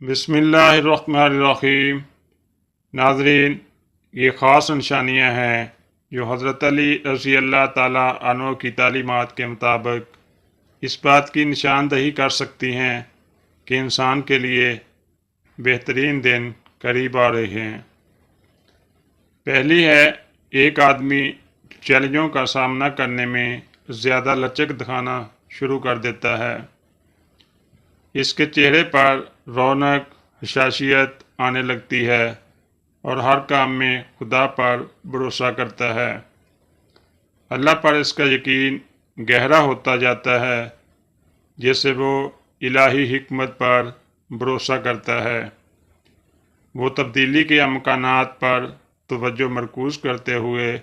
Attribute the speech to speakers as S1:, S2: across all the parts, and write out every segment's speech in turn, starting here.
S1: بسم اللہ الرحمن الرحیم۔ ناظرین، یہ خاص نشانیاں ہیں جو حضرت علی رضی اللہ تعالیٰ عنہ کی تعلیمات کے مطابق اس بات کی نشاندہی کر سکتی ہیں کہ انسان کے لیے بہترین دن قریب آ رہے ہیں۔ پہلی ہے، ایک آدمی چیلنجوں کا سامنا کرنے میں زیادہ لچک دکھانا شروع کر دیتا ہے۔ اس کے چہرے پر رونق، حشاشیت آنے لگتی ہے اور ہر کام میں خدا پر بھروسہ کرتا ہے۔ اللہ پر اس کا یقین گہرا ہوتا جاتا ہے جیسے وہ الہی حکمت پر بھروسہ کرتا ہے۔ وہ تبدیلی کے امکانات پر توجہ مرکوز کرتے ہوئے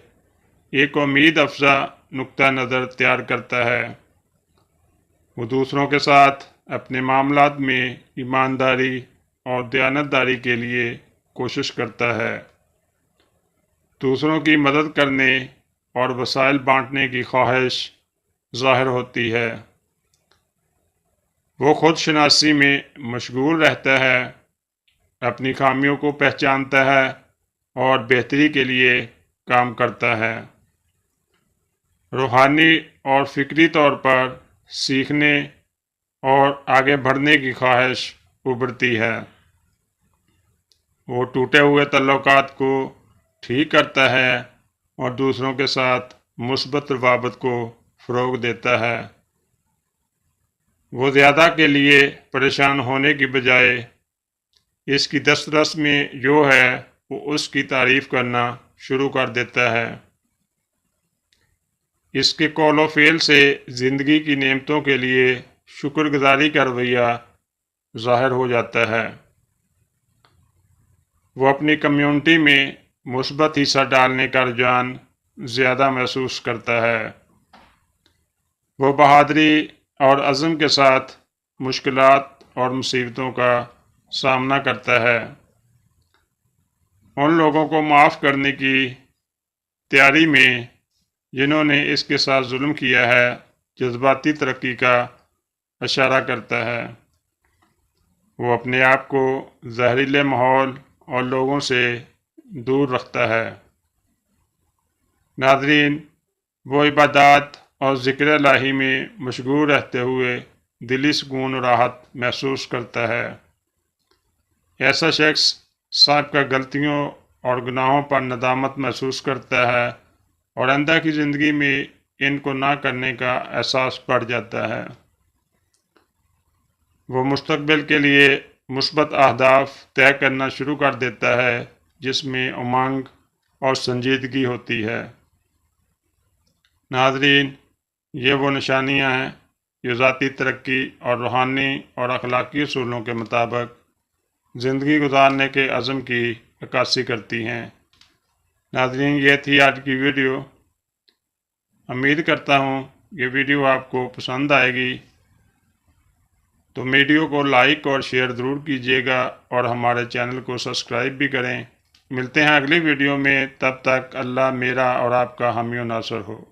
S1: ایک امید افزا نقطہ نظر تیار کرتا ہے۔ وہ دوسروں کے ساتھ اپنے معاملات میں ایمانداری اور دیانتداری کے لیے کوشش کرتا ہے۔ دوسروں کی مدد کرنے اور وسائل بانٹنے کی خواہش ظاہر ہوتی ہے۔ وہ خود شناسی میں مشغول رہتا ہے، اپنی خامیوں کو پہچانتا ہے اور بہتری کے لیے کام کرتا ہے۔ روحانی اور فکری طور پر سیکھنے اور آگے بڑھنے کی خواہش ابھرتی ہے۔ وہ ٹوٹے ہوئے تعلقات کو ٹھیک کرتا ہے اور دوسروں کے ساتھ مثبت روابط کو فروغ دیتا ہے۔ وہ زیادہ کے لیے پریشان ہونے کی بجائے اس کی دسترس میں جو ہے وہ اس کی تعریف کرنا شروع کر دیتا ہے۔ اس کے قول و فعل سے زندگی کی نعمتوں کے لیے شکر گزاری کا رویہ ظاہر ہو جاتا ہے۔ وہ اپنی کمیونٹی میں مثبت حصہ ڈالنے کا رجحان زیادہ محسوس کرتا ہے۔ وہ بہادری اور عزم کے ساتھ مشکلات اور مصیبتوں کا سامنا کرتا ہے۔ ان لوگوں کو معاف کرنے کی تیاری میں جنہوں نے اس کے ساتھ ظلم کیا ہے جذباتی ترقی کا اشارہ کرتا ہے۔ وہ اپنے آپ کو زہریلے ماحول اور لوگوں سے دور رکھتا ہے۔ ناظرین، وہ عبادات اور ذکر الہی میں مشغول رہتے ہوئے دلی سکون و راحت محسوس کرتا ہے۔ ایسا شخص سابقہ غلطیوں اور گناہوں پر ندامت محسوس کرتا ہے اور آئندہ کی زندگی میں ان کو نہ کرنے کا احساس بڑھ جاتا ہے۔ وہ مستقبل کے لیے مثبت اہداف طے کرنا شروع کر دیتا ہے جس میں امنگ اور سنجیدگی ہوتی ہے۔ ناظرین، یہ وہ نشانیاں ہیں جو ذاتی ترقی اور روحانی اور اخلاقی اصولوں کے مطابق زندگی گزارنے کے عزم کی عکاسی کرتی ہیں۔ ناظرین، یہ تھی آج کی ویڈیو۔ امید کرتا ہوں یہ ویڈیو آپ کو پسند آئے گی، تو ویڈیو کو لائک اور شیئر ضرور کیجیے گا اور ہمارے چینل کو سبسکرائب بھی کریں۔ ملتے ہیں اگلی ویڈیو میں، تب تک اللہ میرا اور آپ کا حامی و ناصر ہو۔